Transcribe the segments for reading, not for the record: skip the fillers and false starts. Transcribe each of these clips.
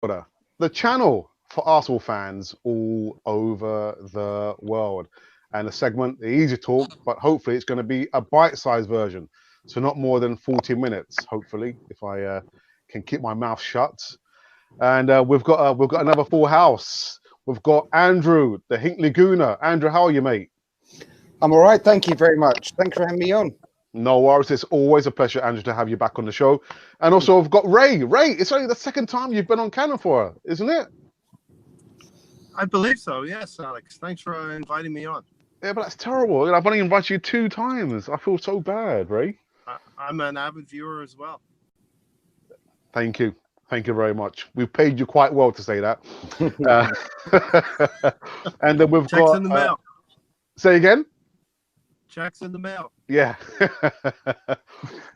Fodder, the channel for Arsenal fans all over the world. And the segment, the Easy Talk, but hopefully it's going to be a bite-sized version. So not more than 40 minutes, hopefully, if I can keep my mouth shut. And we've got another full house. We've got Andrew, the Hinkley Gooner. Andrew, how are you, mate? I'm all right. Thank you very much. Thanks for having me on. No worries. It's always a pleasure, Andrew, to have you back on the show. And also, I've got Ray. Ray, it's only the second time you've been on Canon for her, isn't it? I believe so. Yes, Alex. Thanks for inviting me on. Yeah, but that's terrible. I've only invited you 2 times. I feel so bad, Ray. I'm an avid viewer as well. Thank you. Thank you very much. We've paid you quite well to say that. And then we've Checks got... in the mail. Say again? Checks in the mail. Yeah.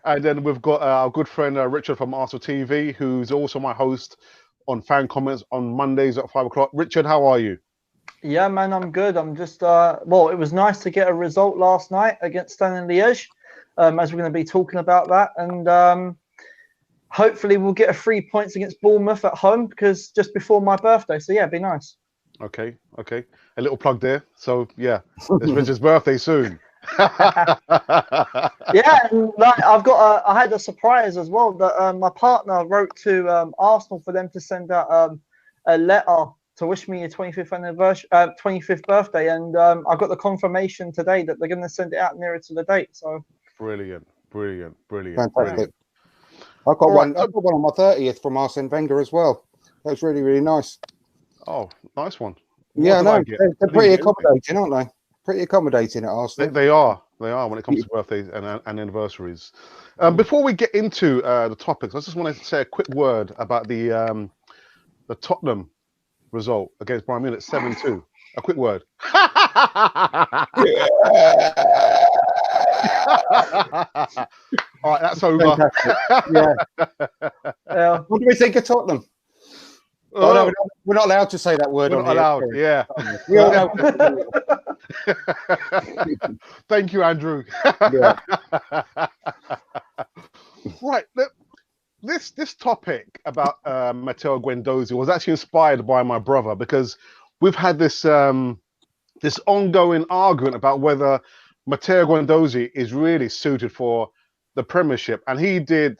And then we've got our good friend Richard from Arsenal TV, who's also my host on Fan Comments on Mondays at 5 o'clock. Richard, how are you? Yeah, man, I'm good. I'm just, well, it was nice to get a result last night against Standard Liège, as we're going to be talking about that. And hopefully we'll get a 3 points against Bournemouth at home, because just before my birthday. So, yeah, it'd be nice. Okay. A little plug there. So, yeah, it's Richard's birthday soon. Yeah, and like, I had a surprise as well that my partner wrote to Arsenal for them to send out a letter to wish me a 25th anniversary, 25th birthday, and I got the confirmation today that they're going to send it out nearer to the date. So brilliant. Fantastic. I've got one on my 30th from Arsene Wenger as well. That's really, really nice. Oh, nice one. Yeah, no, they're pretty accommodating, aren't they? Pretty accommodating at Arsenal. They are when it comes to birthdays and anniversaries. Before we get into the topics, I just want to say a quick word about the Tottenham result against Bayern Munich 7-2. A quick word. All right, that's over. Yeah. What do we think of Tottenham? Oh, no, we're not allowed to say that word. We're not allowed. Yeah. Thank you, Andrew. Yeah. Right. This topic about Matteo Guendouzi was actually inspired by my brother, because we've had this ongoing argument about whether Matteo Guendouzi is really suited for the Premiership, and he did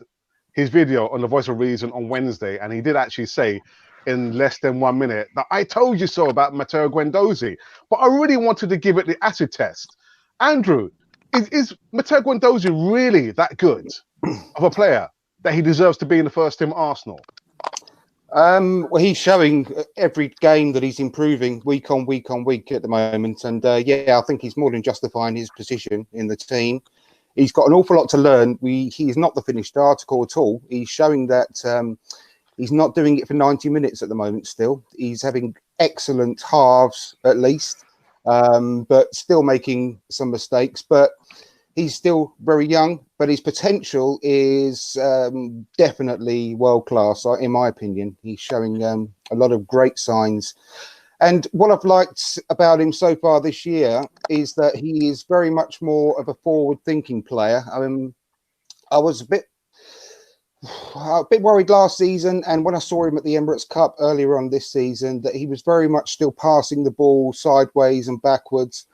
his video on the Voice of Reason on Wednesday, and he did actually say in less than 1 minute that I told you so about Matteo Guendouzi, but I really wanted to give it the acid test. Andrew, is Matteo Guendouzi really that good of a player that he deserves to be in the first team at Arsenal? Well, he's showing every game that he's improving week on week at the moment, and yeah, I think he's more than justifying his position in the team. He's got an awful lot to learn. He's not the finished article at all. He's showing that he's not doing it for 90 minutes at the moment still. He's having excellent halves, at least, but still making some mistakes. But he's still very young, but his potential is definitely world-class, in my opinion. He's showing a lot of great signs. And what I've liked about him so far this year is that he is very much more of a forward-thinking player. I was a bit worried last season, and when I saw him at the Emirates Cup earlier on this season, that he was very much still passing the ball sideways and backwards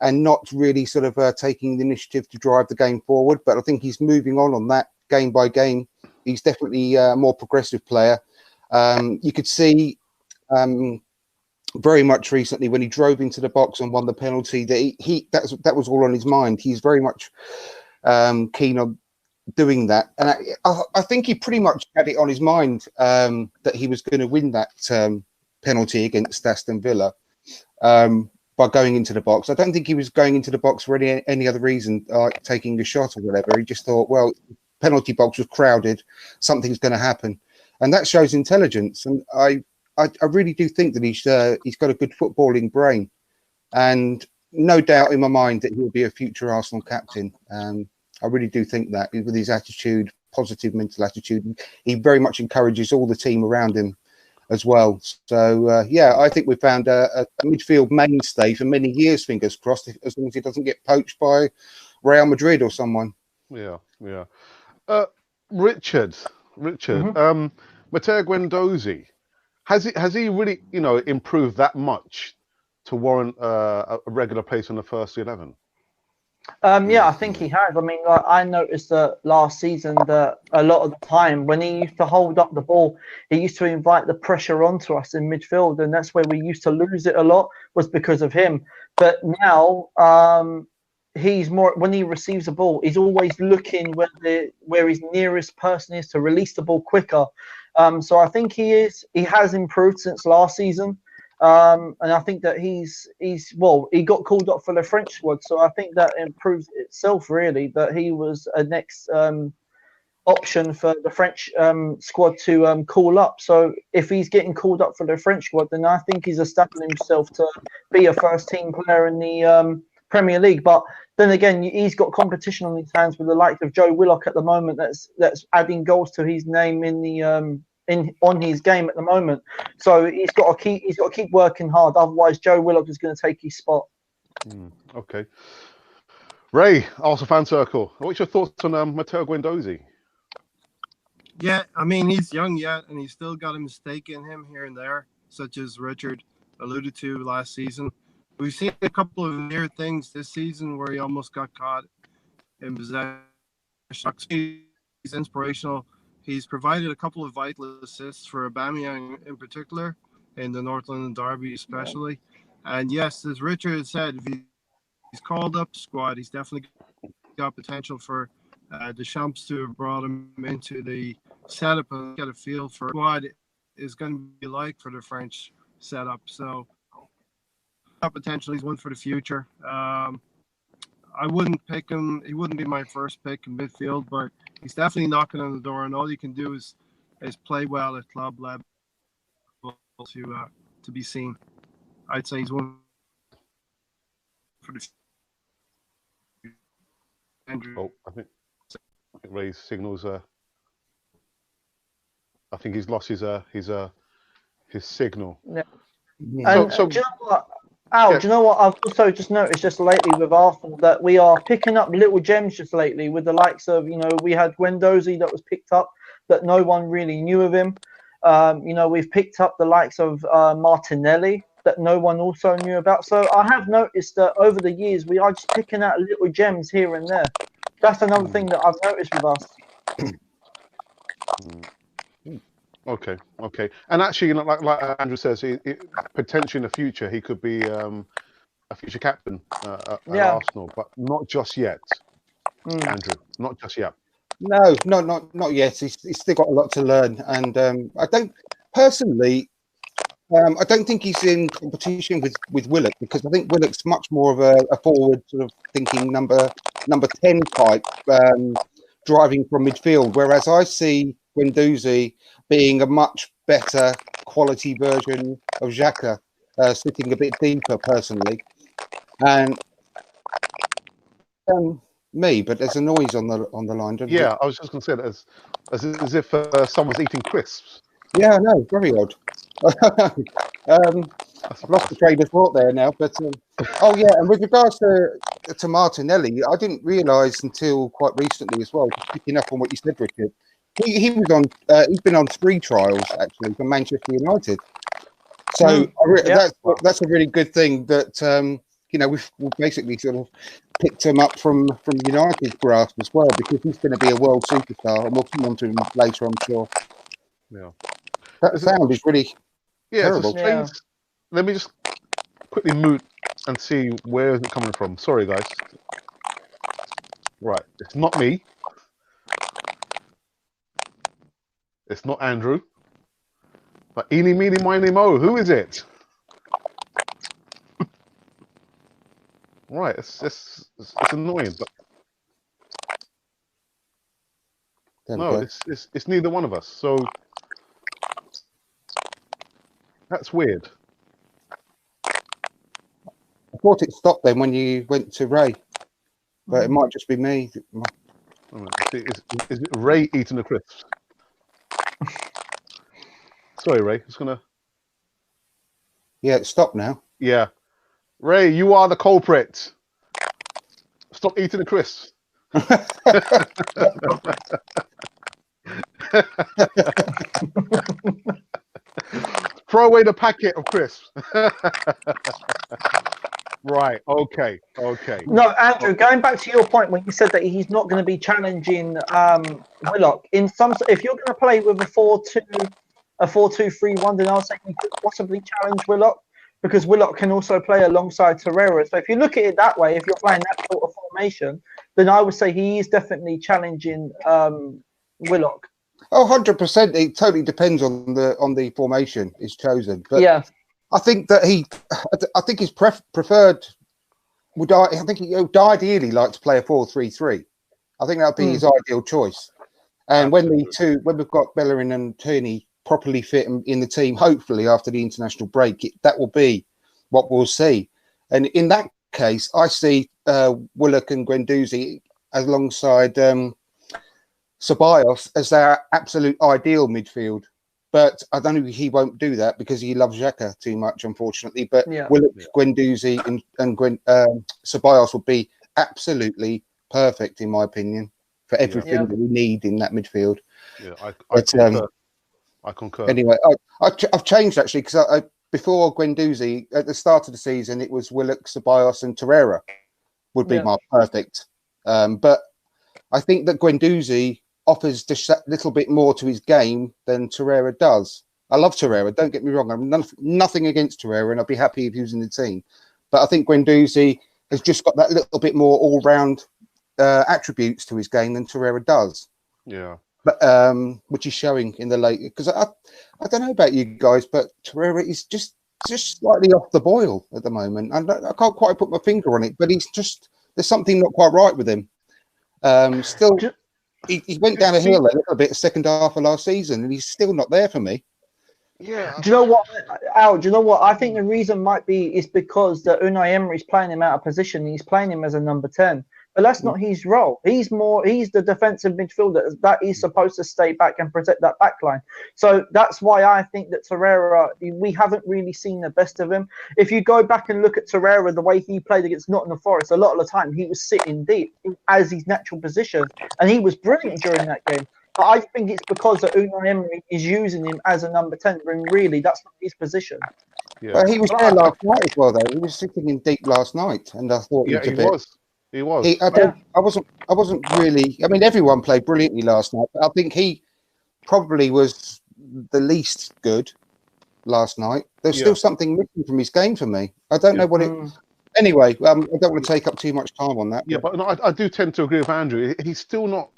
and not really sort of taking the initiative to drive the game forward. But I think he's moving on that game by game. He's definitely a more progressive player. You could see very much recently when he drove into the box and won the penalty that that was all on his mind. He's very much keen on doing that, and I think he pretty much had it on his mind that he was going to win that penalty against Aston Villa by going into the box. I don't think he was going into the box for any other reason, like taking a shot or whatever. He just thought, well, penalty box was crowded, something's going to happen, and that shows intelligence. And I really do think that he's got a good footballing brain, and no doubt in my mind that he'll be a future Arsenal captain. I really do think that with his attitude, positive mental attitude, he very much encourages all the team around him as well. So, yeah, I think we've found a midfield mainstay for many years, fingers crossed, as long as he doesn't get poached by Real Madrid or someone. Yeah. Richard, Matteo Guendouzi, Has he really, improved that much to warrant a regular place on the first 11? Yeah, I think he has. I mean, like, I noticed that last season that a lot of the time when he used to hold up the ball, he used to invite the pressure onto us in midfield, and that's where we used to lose it a lot, was because of him. But now, he's more, when he receives a ball, he's always looking where his nearest person is to release the ball quicker. So I think he has improved since last season. And I think that he got called up for the French squad, so I think that improves itself really, that he was a next option for the French squad to call up. So if he's getting called up for the French squad, then I think he's established himself to be a first team player in the Premier League. But then again, he's got competition on his hands with the likes of Joe Willock at the moment. That's adding goals to his name in the on his game at the moment. So he's got to keep working hard. Otherwise, Joe Willock is going to take his spot. Okay. Ray, Arsenal Fan Circle. What's your thoughts on Matteo Guendouzi? Yeah, I mean, he's young yet, and he's still got a mistake in him here and there, such as Richard alluded to last season. We've seen a couple of near things this season where he almost got caught in possession. He's inspirational. He's provided a couple of vital assists for Aubameyang in particular, in the North London derby especially. And yes, as Richard said, if he's called up squad, he's definitely got potential for Deschamps to have brought him into the setup and get a feel for what it is going to be like for the French setup. So potentially he's one for the future. I wouldn't pick him. He wouldn't be my first pick in midfield, but he's definitely knocking on the door, and all you can do is play well at club level to be seen. I'd say he's one for the future. Andrew. Oh, I think Ray's signals. I think he's lost his signal. Yeah. And do you know what? Al, do you know what I've also just noticed just lately with Arsenal, that we are picking up little gems just lately with the likes of, we had Guendouzi that was picked up that no one really knew of him. We've picked up the likes of Martinelli that no one also knew about. So I have noticed that over the years we are just picking out little gems here and there. That's another thing that I've noticed with us. Okay. And actually, like Andrew says, potentially in the future he could be a future captain at Arsenal, but not just yet. Andrew, not just yet. No, not yet. He's still got a lot to learn, and I don't think he's in competition with Willock, because I think Willock's much more of a forward sort of thinking number 10 type, driving from midfield, whereas I see Guendouzi being a much better quality version of Xhaka, sitting a bit deeper personally. And me, but there's a noise on the line, don't you? Yeah, I was just going to say that as if someone's eating crisps. Yeah, I know, very odd. I've lost the train of thought there now, but oh yeah, and with regards to Martinelli, I didn't realise until quite recently as well, just picking up on what you said, Richard. He was on. He's been on 3 trials actually for Manchester United. So that's a really good thing that we've basically sort of picked him up from United's grasp as well, because he's going to be a world superstar, and we'll come on to him later, I'm sure. Yeah, that sound is really terrible. Let me just quickly mute and see where is it coming from. Sorry, guys. Right, it's not me. It's not Andrew. But eeny, meeny, miny, mo. Who is it? Right, it's annoying, but no, it's neither one of us. So that's weird. I thought it stopped then when you went to Ray, but it might just be me. Is it Ray eating the crisps? Sorry, Ray. It's gonna. Yeah, it stopped now. Yeah, Ray, you are the culprit. Stop eating the crisps. Throw away the packet of crisps. Right. Okay. No, Andrew, going back to your point when you said that he's not going to be challenging Willock in some. If you're going to play with a 4-2-3-1, then I'll say you could possibly challenge Willock because Willock can also play alongside Torreira. So if you look at it that way, if you're playing that sort of formation, then I would say he is definitely challenging Willock. Oh, 100%. It totally depends on the formation is chosen. But yeah, I think that I think his preferred would. I think he would ideally like to play a 4-3-3. I think that would be his ideal choice. And when we've got Bellerin and Tierney properly fit in the team, hopefully after the international break, that will be what we'll see. And in that case, I see Willock and Guendouzi alongside Ceballos as their absolute ideal midfield. But I don't know, he won't do that because he loves Xhaka too much, unfortunately. But Willock, Guendouzi and Ceballos will be absolutely perfect, in my opinion, for everything that we need in that midfield. Yeah, I concur. Anyway, I've changed, actually, because before Guendouzi, at the start of the season, it was Willock, Ceballos and Torreira would be my perfect. But I think that Guendouzi offers just a little bit more to his game than Torreira does. I love Torreira, don't get me wrong. I'm nothing against Torreira, and I'd be happy if he was in the team. But I think Guendouzi has just got that little bit more all-round attributes to his game than Torreira does. Yeah. But which is showing in the late, because I don't know about you guys, but Torreira is just slightly off the boil at the moment. I can't quite put my finger on it, but there's something not quite right with him. Still, he went down a hill a little bit second half of last season, and he's still not there for me. Yeah. Do you know what, Al? Do you know what? I think the reason might be is because that Unai Emery's playing him out of position. He's playing him as a number 10. But that's not his role. He's the defensive midfielder that is supposed to stay back and protect that back line. So that's why I think that Torreira, we haven't really seen the best of him. If you go back and look at Torreira, the way he played against Nottingham Forest, a lot of the time he was sitting deep as his natural position. And he was brilliant during that game. But I think it's because that Unai Emery is using him as a number 10, when really that's not his position. Yeah. But he was there last night as well, though. He was sitting in deep last night, and I thought he was. I wasn't really. I mean, everyone played brilliantly last night, but I think he probably was the least good last night. There's still something missing from his game for me. I don't know what it. Anyway, I don't want to take up too much time on that. Yeah, but no, I do tend to agree with Andrew. He's still not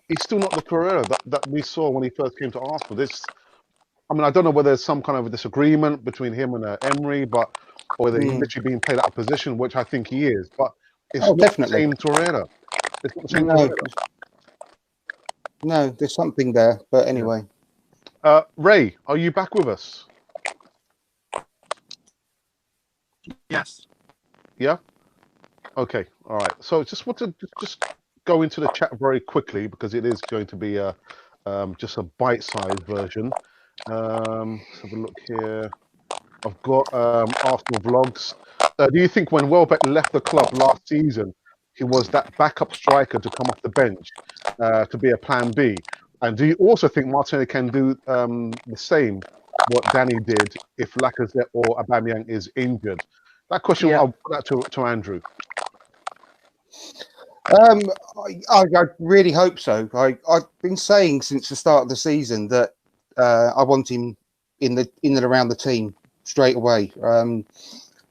the Torreira that we saw when he first came to Arsenal. I mean, I don't know whether there's some kind of a disagreement between him and Emery, or whether he's literally being played out of position, which I think he is. But it's not definitely the same Torreira. It's not the same Torreira. Torreira. No, there's something there. But anyway. Ray, are you back with us? Yes. Yeah? Okay, all right. So just want to just go into the chat very quickly because it is going to be just a bite-sized version. Let's have a look here. I've got Arsenal vlogs. Do you think when Welbeck left the club last season, he was that backup striker to come off the bench to be a plan B? And do you also think Martinelli can do the same, what Danny did, if Lacazette or Aubameyang is injured? That question, I'll put that to Andrew. I really hope so. I've been saying since the start of the season that I want him in and around the team straight away.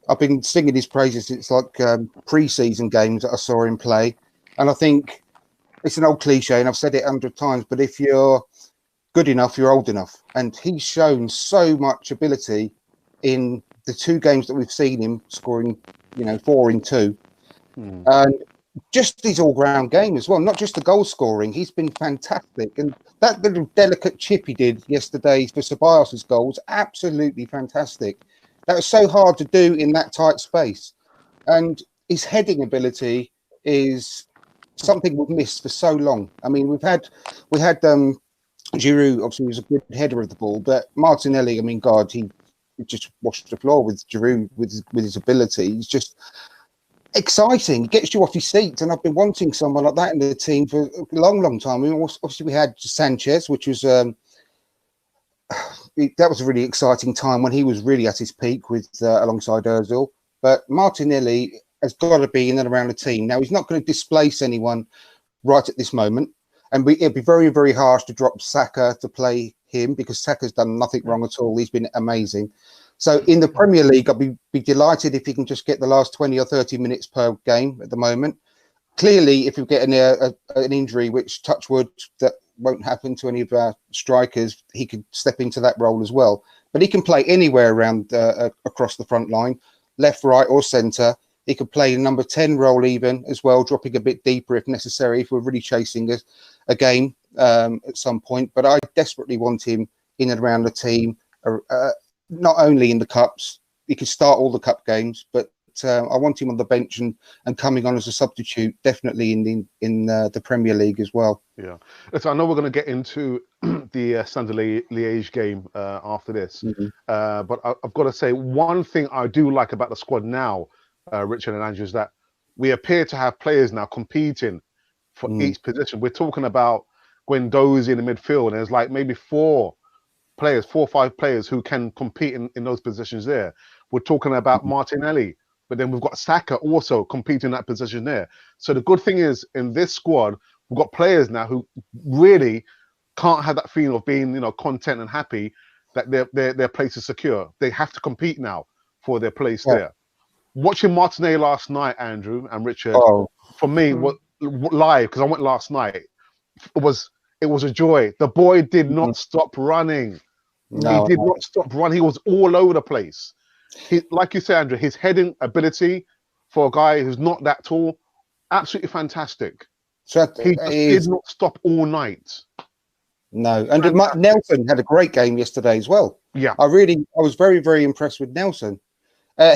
I've been singing his praises since pre-season games that I saw him play, and I think it's an old cliche, and I've said it 100 times. But if you're good enough, you're old enough, and he's shown so much ability in the 2 games that we've seen him scoring, 4 in 2, and just his all-round game as well, not just the goal scoring. He's been fantastic, and that little delicate chip he did yesterday for Ceballos' goal was absolutely fantastic. That was so hard to do in that tight space, and his heading ability is something we've missed for so long. I mean, we had Giroud, obviously, was a good header of the ball, but Martinelli, I mean, God, he just washed the floor with Giroud with his ability. He's just exciting. It gets you off your seat, and I've been wanting someone like that in the team for a long, long time. I mean, obviously we had Sanchez, which was that was a really exciting time when he was really at his peak with alongside Ozil. But Martinelli has got to be in and around the team. Now, he's not going to displace anyone right at this moment. And it'd be very, very harsh to drop Saka to play him because Saka's done nothing wrong at all. He's been amazing. So in the Premier League, I'd be delighted if he can just get the last 20 or 30 minutes per game at the moment. Clearly, if you get an injury, which touch wood, that won't happen to any of our strikers, he could step into that role as well. But he can play anywhere around across the front line, left, right, or centre. He could play a number 10 role even as well, dropping a bit deeper if necessary, if we're really chasing a game at some point. But I desperately want him in and around the team, not only in the Cups. He could start all the Cup games, but I want him on the bench and coming on as a substitute, definitely in the Premier League as well. Yeah. So I know we're going to get into the Standard Liège game after this, but I've got to say one thing I do like about the squad now, Richard and Andrew, is that we appear to have players now competing for each position. We're talking about Guendouzi in the midfield, and there's like maybe 4 or 5 players who can compete in those positions there. We're talking about Martinelli, but then we've got Saka also competing in that position there. So the good thing is in this squad, we've got players now who really can't have that feeling of being, content and happy that their place is secure. They have to compete now for their place there. Watching Martinelli last night, Andrew and Richard, for me, what live, because I went last night, it was a joy. The boy did not stop running. No, he did not stop running. He was all over the place. Like you said, Andrew, his heading ability for a guy who's not that tall, absolutely fantastic. So He did not stop all night. No, and Nelson had a great game yesterday as well. Yeah, I was very, very impressed with Nelson.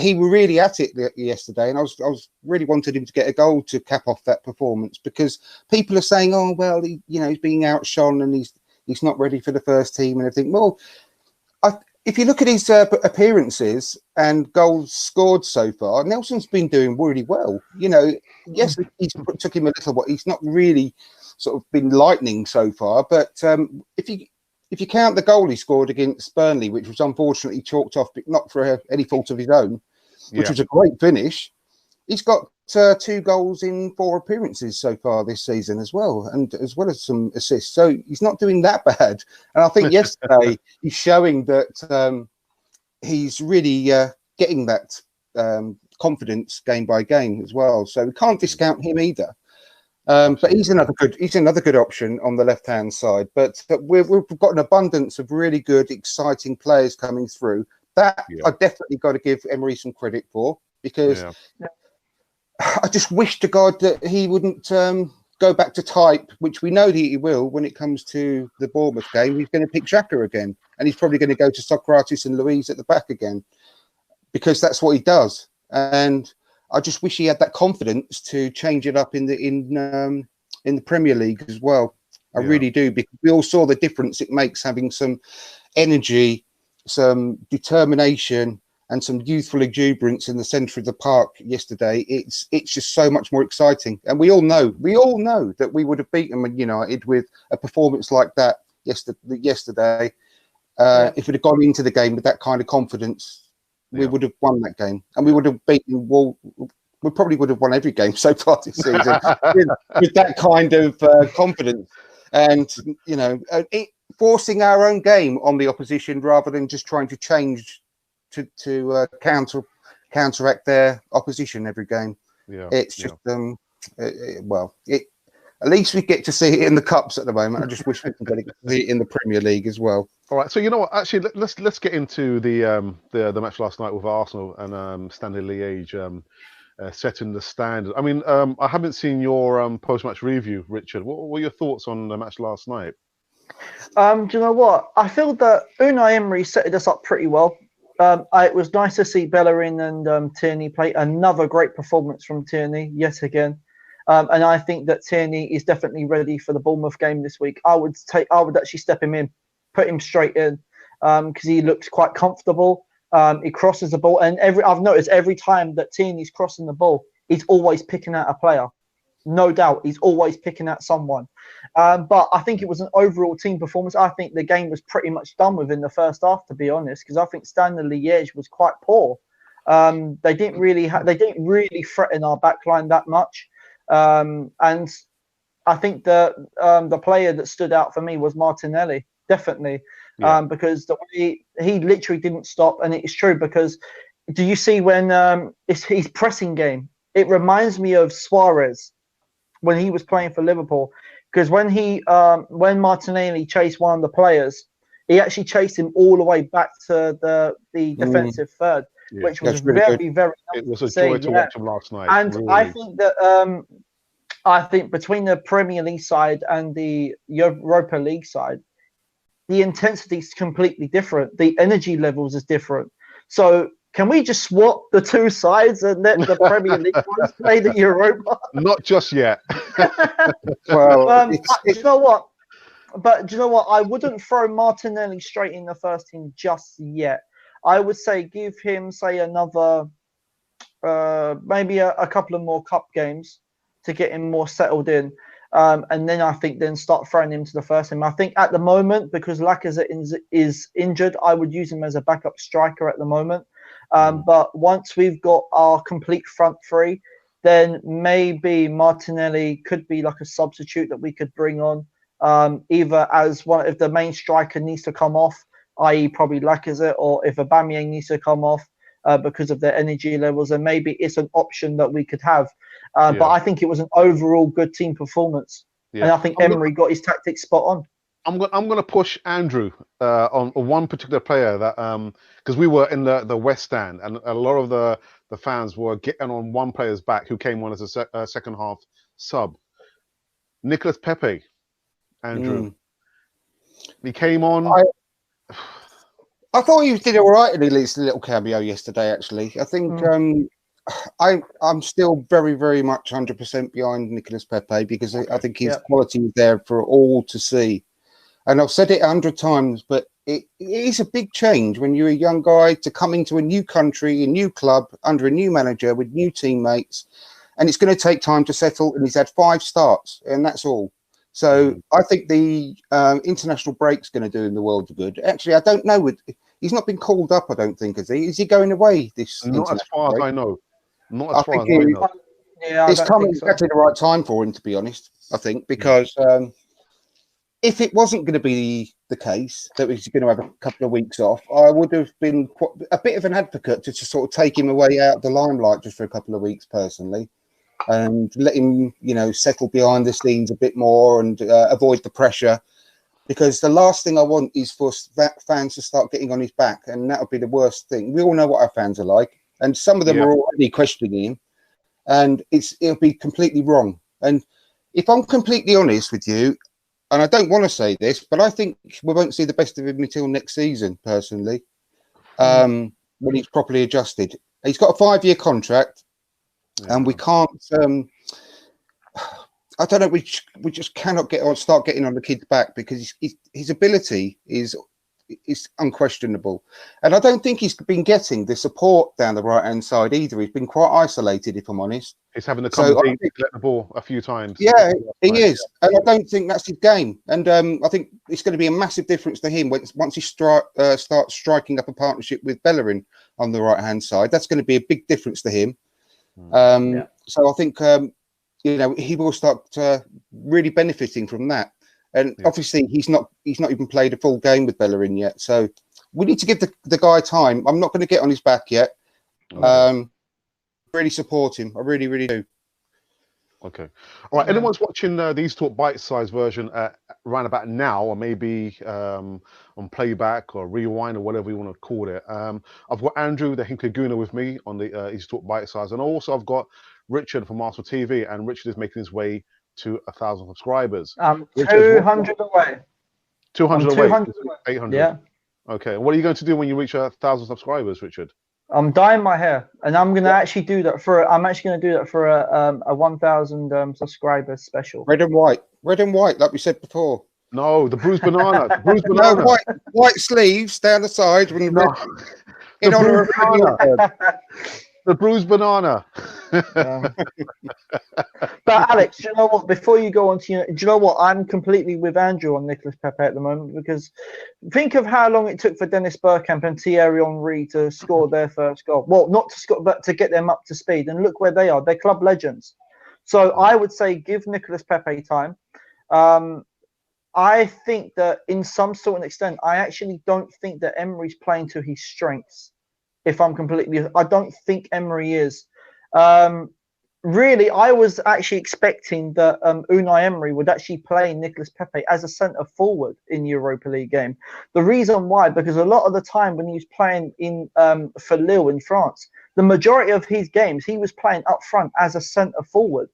He was really at it yesterday, and I was really wanted him to get a goal to cap off that performance because people are saying, "Oh, well, he's being outshone and he's not ready for the first team and everything." Well, if you look at his appearances and goals scored so far, Nelson's been doing really well. Yes, he's took him a little while. He's not really sort of been lightning so far, but if you count the goal he scored against Burnley, which was unfortunately chalked off, but not for any fault of his own, which was a great finish, he's got 2 goals in 4 appearances so far this season as well, and as well as some assists. So he's not doing that bad. And I think yesterday he's showing that he's really getting that confidence game by game as well. So we can't discount him either. But he's another good option on the left-hand side. But we've got an abundance of really good, exciting players coming through. That I definitely got to give Emery some credit for, because I just wish to God that he wouldn't go back to type, which we know that he will when it comes to the Bournemouth game. He's going to pick Xhaka again, and he's probably going to go to Socrates and Louise at the back again, because that's what he does. And I just wish he had that confidence to change it up in the Premier League as well. I really do, because we all saw the difference it makes having some energy, some determination, and some youthful exuberance in the centre of the park yesterday. It's just so much more exciting, and we all know that we would have beaten Man United with a performance like that yesterday. If we'd have gone into the game with that kind of confidence, we would have won that game, and we would have beaten. Well, we probably would have won every game so far this season with that kind of confidence, and forcing our own game on the opposition rather than just trying to change to counteract their opposition every game. It's just at least we get to see it in the Cups at the moment. I just wish we could get to see it in the Premier League as well. All right, so you know what? Actually, let's get into the match last night with Arsenal and Standard Liège setting the standard. I mean, I haven't seen your post-match review, Richard. What were your thoughts on the match last night? Do you know what? I feel that Unai Emery set us up pretty well. It was nice to see Bellerin and Tierney play. Another great performance from Tierney yet again. And I think that Tierney is definitely ready for the Bournemouth game this week. I would actually step him in, put him straight in, because he looks quite comfortable. He crosses the ball, and I've noticed every time that Tierney's crossing the ball, he's always picking out a player. no doubt. He's always picking at someone. But I think it was an overall team performance. I think the game was pretty much done within the first half, to be honest, because I think Standard Liège was quite poor. They didn't really threaten our backline that much. And I think the player that stood out for me was Martinelli, definitely, because the way he literally didn't stop, and it's true because do you see when it's his pressing game? It reminds me of Suarez when he was playing for Liverpool, because when Martinelli chased one of the players, he actually chased him all the way back to the defensive third, which was very, very nice. It was a joy to watch him last night. And really. I think that I think between the Premier League side and the Europa League side, the intensity is completely different. The energy levels is different. So can we just swap the two sides and let the Premier League ones play the Europa? Not just yet. Well, do you know what? But do you know what? I wouldn't throw Martinelli straight in the first team just yet. I would say give him, say, another, maybe a couple of more cup games to get him more settled in. And then I think then start throwing him to the first team. I think at the moment, because Lacazette is injured, I would use him as a backup striker at the moment. But once we've got our complete front three, then maybe Martinelli could be like a substitute that we could bring on, either as one if the main striker needs to come off, i.e. probably Lacazette, or if Aubameyang needs to come off because of their energy levels, and maybe it's an option that we could have. But I think it was an overall good team performance, and I think Emery got his tactics spot on. I'm going to push Andrew on one particular player that because we were in the West Stand, and a lot of the fans were getting on one player's back who came on as a second half sub. Nicolas Pepe, Andrew. He came on. I thought he did all right in at least a little cameo yesterday. Actually, I think I'm still very, very much 100% behind Nicolas Pepe because I think his quality is there for all to see. And I've said it 100 times, but it is a big change when you're a young guy to come into a new country, a new club, under a new manager with new teammates. And it's going to take time to settle. And he's had 5 starts, and that's all. So I think the international break's going to do him the world of good. Actually, I don't know. He's not been called up, I don't think, is he? Is he going away this Not as far as I know. Not as far as I know. It's coming exactly the right time for him, to be honest, I think, because if it wasn't going to be the case that he's going to have a couple of weeks off, I would have been a bit of an advocate to just sort of take him away out of the limelight just for a couple of weeks, personally, and let him, settle behind the scenes a bit more and avoid the pressure. Because the last thing I want is for fans to start getting on his back, and that would be the worst thing. We all know what our fans are like, and some of them are already questioning him, and it'll be completely wrong. And if I'm completely honest with you, and I don't want to say this, but I think we won't see the best of him until next season, personally, when he's properly adjusted. He's got a 5-year contract, and we can't. I don't know. We just cannot start getting on the kid's back because his ability is unquestionable, and I don't think he's been getting the support down the right hand side either. He's been quite isolated, if I'm honest. He's having to come deep to get the ball a few times. Yeah, he is, and I don't think that's his game. And I think it's going to be a massive difference to him once he starts striking up a partnership with Bellerin on the right hand side. That's going to be a big difference to him. So I think. He will start really benefiting from that. And obviously, he's not even played a full game with Bellerin yet. So we need to give the guy time. I'm not going to get on his back yet. Really support him. I really, really do. Okay. All right. Anyone's watching the Easytalk bite-sized version around about now, or maybe on playback or rewind or whatever you want to call it. I've got Andrew, the Hinkaguna, with me on the Easytalk bite-sized. And also I've got Richard from Arsenal TV, and Richard is making his way to 1,000 subscribers. 200 away. 200 away. 800. Yeah. Okay. What are you going to do when you reach 1,000 subscribers, Richard? I'm dyeing my hair, and I'm going to actually do that for. I'm actually going to do that for a 1,000 subscribers special. Red and white, like we said before. No, the bruised banana. The bruised banana. No, white sleeves down the side. In honor of The bruised banana. But Alex, do you know what? Before you go on to, do you know what? I'm completely with Andrew on Nicolas Pepe at the moment, because think of how long it took for Dennis Bergkamp and Thierry Henry to score their first goal. Well, not to score, but to get them up to speed. And look where they are. They're club legends. So I would say give Nicolas Pepe time. I think that in some sort of extent, I actually don't think that Emery's playing to his strengths. If I'm I don't think Emery is. Really, I was actually expecting that Unai Emery would actually play Nicolas Pepe as a centre forward in Europa League game. The reason why, because a lot of the time when he was playing in for Lille in France, the majority of his games he was playing up front as a centre forward.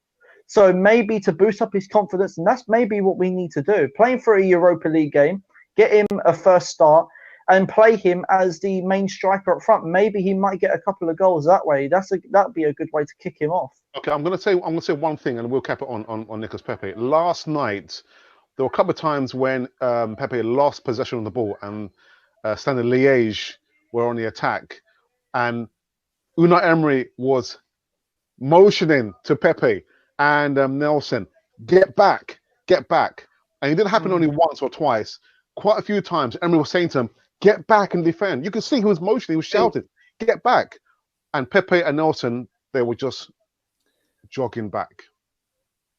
So maybe to boost up his confidence, and that's maybe what we need to do. Playing for a Europa League game, get him a first start, and play him as the main striker up front. Maybe he might get a couple of goals that way. That'd be a good way to kick him off. Okay, I'm gonna say one thing, and we'll cap it on Nicolas Pepe. Last night, there were a couple of times when Pepe lost possession of the ball, and Standard Liège were on the attack, and Unai Emery was motioning to Pepe and Nelson, get back, and it didn't happen only once or twice. Quite a few times, Emery was saying to him, get back and defend. You could see he was motioning, he was shouting, get back. And Pepe and Nelson, they were just jogging back.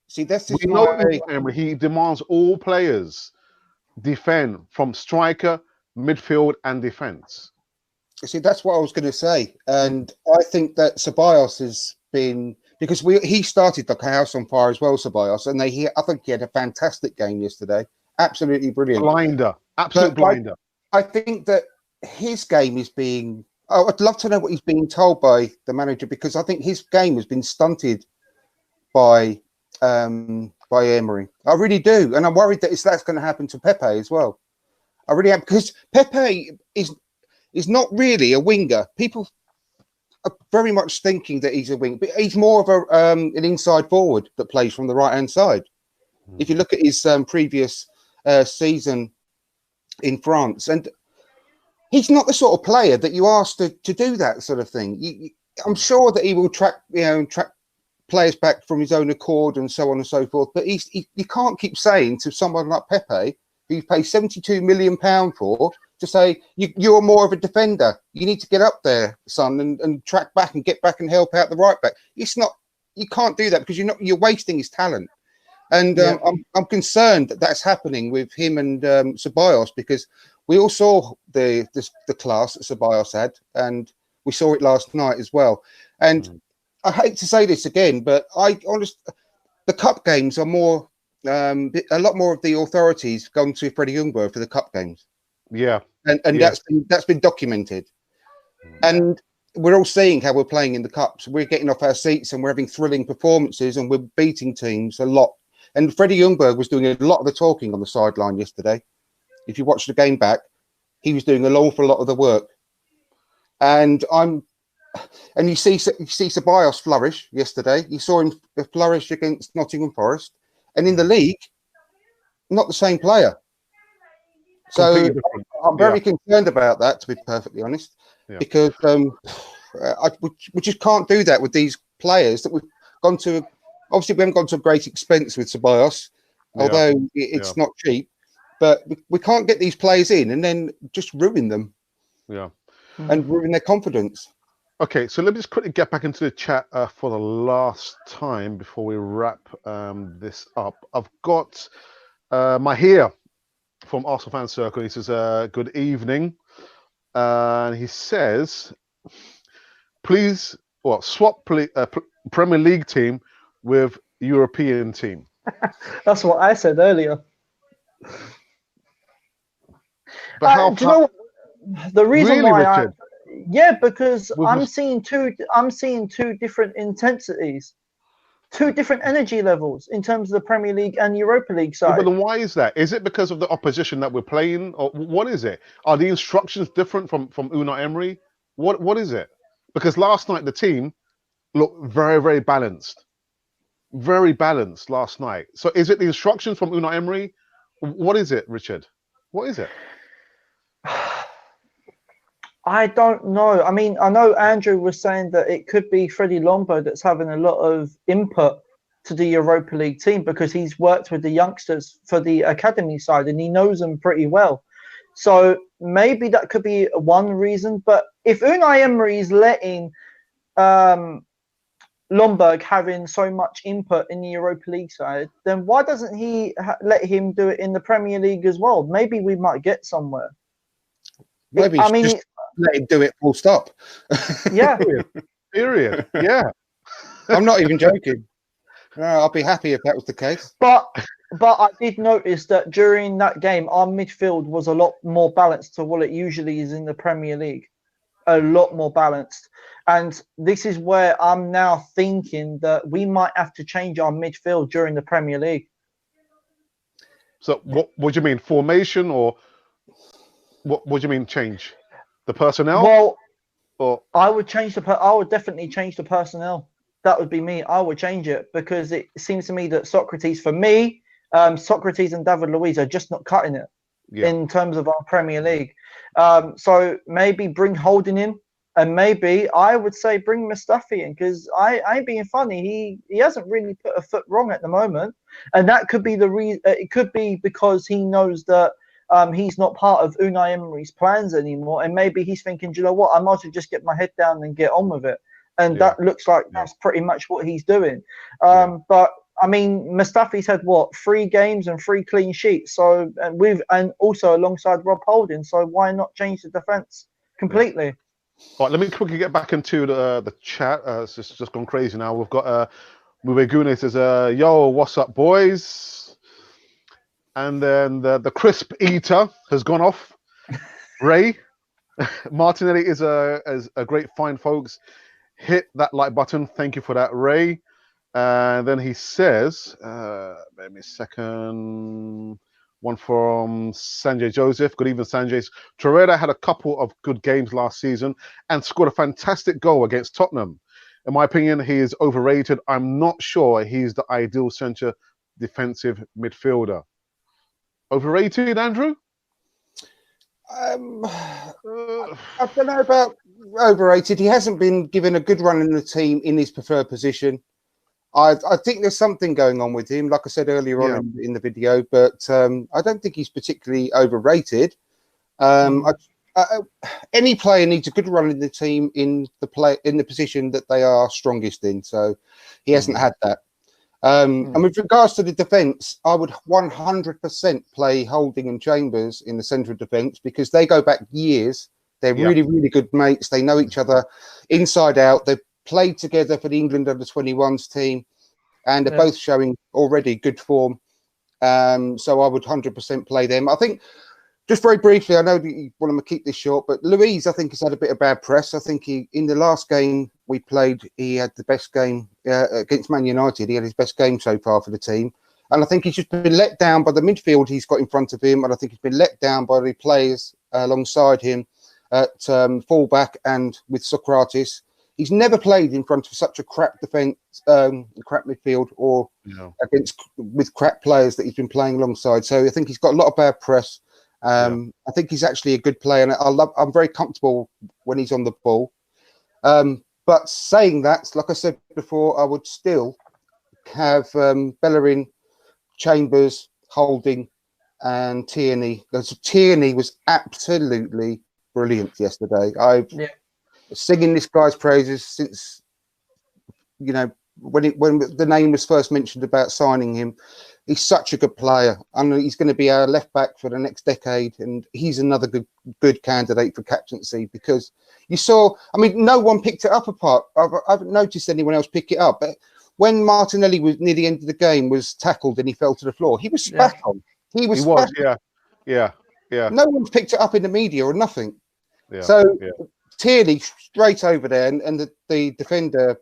See, that's we know Emery, he demands all players defend from striker, midfield, and defense. See, that's what I was going to say. And I think that Ceballos has been, because he started the house on fire as well, Ceballos, and I think he had a fantastic game yesterday. Absolutely brilliant. Blinder. Absolute blinder. I think that his game is being... Oh, I'd love to know what he's being told by the manager, because I think his game has been stunted by Emery. I really do. And I'm worried that that's going to happen to Pepe as well. I really am, because Pepe is not really a winger. People are very much thinking that he's a winger, but he's more of an inside forward that plays from the right-hand side. If you look at his previous season in France, and he's not the sort of player that you ask to do that sort of thing. I'm sure that he will track players back from his own accord and so on and so forth. But you can't keep saying to someone like Pepe, who you pay £72 million for, to say you're more of a defender. You need to get up there, son, and track back and get back and help out the right back. It's not. You can't do that, because you're wasting his talent. And I'm concerned that that's happening with him and Ceballos, because we all saw the class that Ceballos had, and we saw it last night as well. And I hate to say this again, but the cup games are more a lot more of the authorities gone to Freddie Ljungberg for the cup games. Yeah, and that's been documented, and we're all seeing how we're playing in the cups. We're getting off our seats and we're having thrilling performances, and we're beating teams a lot. And Freddie Ljungberg was doing a lot of the talking on the sideline yesterday. If you watch the game back, he was doing an awful lot of the work. And you see Ceballos flourish yesterday. You saw him flourish against Nottingham Forest, and in the league, not the same player. So I'm very concerned about that, to be perfectly honest, because we just can't do that with these players that we've gone to. Obviously, we haven't gone to a great expense with Ceballos, although it's not cheap. But we can't get these players in and then just ruin them. Yeah. And ruin their confidence. Okay, so let me just quickly get back into the chat for the last time before we wrap this up. I've got Mahir from Arsenal Fan Circle. He says, good evening. And he says, please swap Premier League team with European team. That's what I said earlier. But do you know the reason really, why? Richard? Because I'm seeing two different intensities, two different energy levels in terms of the Premier League and Europa League side. Yeah, but then why is that? Is it because of the opposition that we're playing, or what is it? Are the instructions different from Unai Emery? What is it? Because last night the team looked very, very balanced. Very balanced last night. So is it the instructions from Unai Emery? What is it, Richard? What is it? I don't know. I mean, I know Andrew was saying that it could be Freddie Lombo that's having a lot of input to the Europa League team because he's worked with the youngsters for the academy side and he knows them pretty well. So maybe that could be one reason. But if Unai Emery is letting Lomberg having so much input in the Europa League side, then why doesn't he let him do it in the Premier League as well? Maybe we might get somewhere. Maybe I mean, just let him do it full stop. yeah. Period. Yeah. I'm not even joking. No, I'll be happy if that was the case. But I did notice that during that game, our midfield was a lot more balanced to what it usually is in the Premier League. A lot more balanced. And this is where I'm now thinking that we might have to change our midfield during the Premier League. So what do you mean? Formation or what do you mean change? The personnel? Well, or I would definitely change the personnel. That would be me. I would change it because it seems to me that Socrates and David Luiz are just not cutting it in terms of our Premier League. So maybe bring Holding in, and maybe I would say bring Mustafi in because I ain't being funny. He hasn't really put a foot wrong at the moment, and that could be the reason. It could be because he knows that he's not part of Unai Emery's plans anymore, and maybe he's thinking, do you know what? I might as well just get my head down and get on with it. And that looks like that's pretty much what he's doing. But I mean, Mustafi's had 3 games and 3 clean sheets. So and also alongside Rob Holding. So why not change the defense completely? All right, let me quickly get back into the chat. It's just gone crazy now. We've got Muegune says, "Yo, what's up, boys?" And then the crisp eater has gone off. Ray Martinelli is a great find, folks. Hit that like button. Thank you for that, Ray. And then he says, wait me a second. One from Sanjay Joseph. Good evening, Sanjay. Torreira had a couple of good games last season and scored a fantastic goal against Tottenham. In my opinion, he is overrated. I'm not sure he's the ideal centre defensive midfielder. Overrated, Andrew? I don't know about overrated. He hasn't been given a good run in the team in his preferred position. I think there's something going on with him, like I said earlier on in the video, but I don't think he's particularly overrated. Any player needs a good run in the team in the position that they are strongest in. So he hasn't had that. And with regards to the defence, I would 100% play Holding and Chambers in the centre of defence because they go back years. They're really, really good mates. They know each other inside out. They've played together for the England under-21s team, and they're both showing already good form. So I would 100% play them. I think, just very briefly, I know that you want to keep this short, but Luiz, I think, has had a bit of bad press. I think in the last game we played, he had the best game against Man United. He had his best game so far for the team. And I think he's just been let down by the midfield he's got in front of him. And I think he's been let down by the players alongside him at fullback and with Socrates. He's never played in front of such a crap defence, crap midfield, or with crap players that he's been playing alongside. So I think he's got a lot of bad press. I think he's actually a good player, and I'm very comfortable when he's on the ball. But saying that, like I said before, I would still have Bellerin, Chambers, Holding, and Tierney. Tierney was absolutely brilliant yesterday. I've singing this guy's praises since when the name was first mentioned about signing him. He's such a good player, and he's going to be our left back for the next decade. And he's another good candidate for captaincy because you saw. I mean, no one picked it up apart. I haven't noticed anyone else pick it up. But when Martinelli was near the end of the game, was tackled and he fell to the floor, he was spat on. He was, yeah. No one's picked it up in the media or nothing. Tierney straight over there, and the defender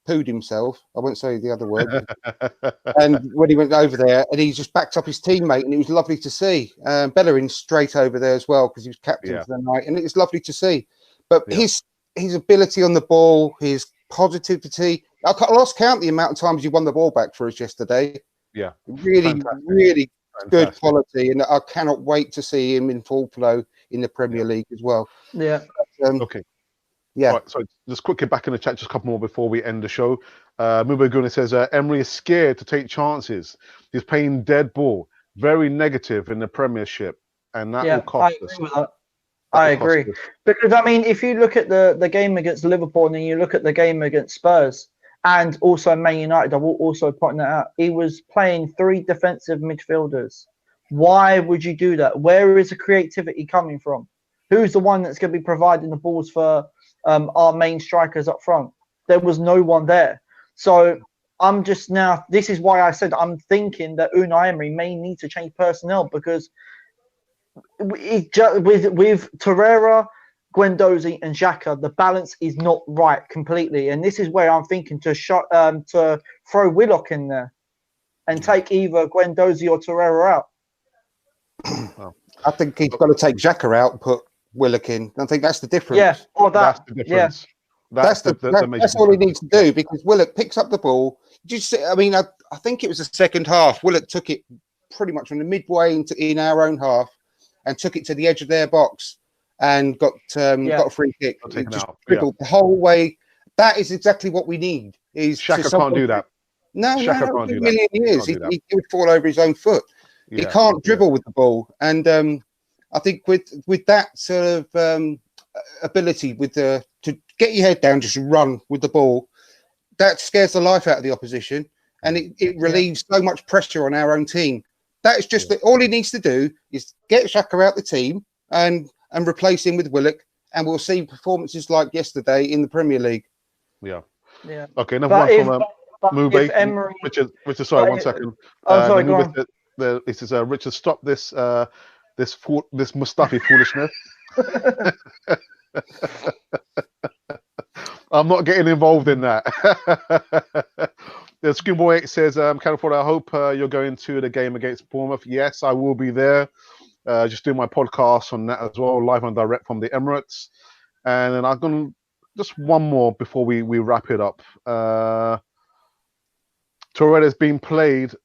pooed himself. I won't say the other word. And when he went over there, and he just backed up his teammate, and it was lovely to see. Bellerin straight over there as well because he was captain for the night, and it was lovely to see. But his ability on the ball, his positivity. I lost count the amount of times he won the ball back for us yesterday. Yeah, really good quality, and I cannot wait to see him in full flow in the Premier League as well. Yeah. Okay. Yeah. All right, so just quickly back in the chat, just a couple more before we end the show. Mubo Guna says Emery is scared to take chances. He's playing dead ball, very negative in the Premiership, and that will cost I us. agree with that. I agree. Because, I mean, if you look at the game against Liverpool and then you look at the game against Spurs and also Man United, I will also point that out, he was playing 3 defensive midfielders. Why would you do that? Where is the creativity coming from? Who's the one that's going to be providing the balls for our main strikers up front? There was no one there. So I'm just now, this is why I said I'm thinking that Unai Emery may need to change personnel, because with Torreira, Guendouzi, and Xhaka, the balance is not right completely. And this is where I'm thinking to throw Willock in there and take either Guendouzi or Torreira out. I think he's got to take Xhaka out and put Willock in. I think that's the difference. Yeah, or that's the difference. Yeah. That's all he needs to do, because Willock picks up the ball. I mean, I think it was the second half. Willock took it pretty much from the midway in our own half and took it to the edge of their box and got a free kick. Just dribbled the whole way. That is exactly what we need. Xhaka can't do that. No, can't do that. Years. He would fall over his own foot. He can't dribble with the ball, and I think with that sort of ability, to get your head down, just run with the ball, that scares the life out of the opposition, and it relieves so much pressure on our own team. That is just all he needs to do is get Xhaka out the team and replace him with Willock, and we'll see performances like yesterday in the Premier League. Yeah. But Okay, another one from Mube. Emery... Richard, sorry, 1 second. Sorry, go on. This is Richard. Stop this Mustafi foolishness. I'm not getting involved in that. The Schoolboy 8 says, California, I hope you're going to the game against Bournemouth. Yes, I will be there. Just doing my podcast on that as well, live and direct from the Emirates. And then I'm going to just one more before we wrap it up. Torreira's been played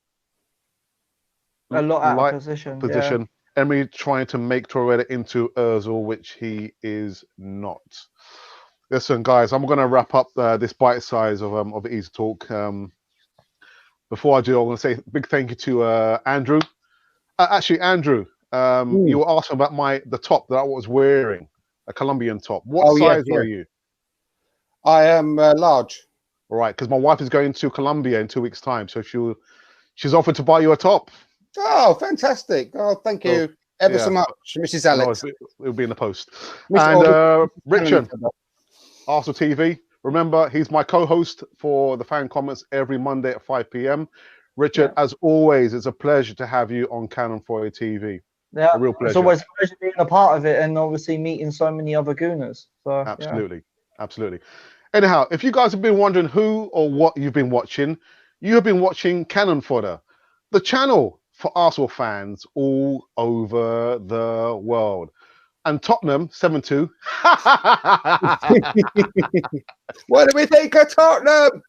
a lot out of position. Yeah. Emery trying to make Torreira into Ozil, which he is not. Listen, guys, I'm going to wrap up this bite size of Easy Talk. Before I do, I'm going to say a big thank you to Andrew. Actually, Andrew, you were asking about the top that I was wearing, a Colombian top. What size are you? I am large. All right, because my wife is going to Colombia in 2 weeks' time, so she's offered to buy you a top. Oh, fantastic! Oh, thank you ever so much, Mrs. Alex. It'll be in the post. And Richard, Arsenal TV. Remember, he's my co-host for the fan comments every Monday at 5 p.m. Richard, as always, it's a pleasure to have you on Cannon Foyer TV. Yeah, a real pleasure. It's always a pleasure being a part of it, and obviously meeting so many other Gooners. So absolutely. Anyhow, if you guys have been wondering who or what you've been watching, you have been watching Cannon Fodder, the channel for Arsenal fans all over the world. And Tottenham 7-2. What do we think of Tottenham?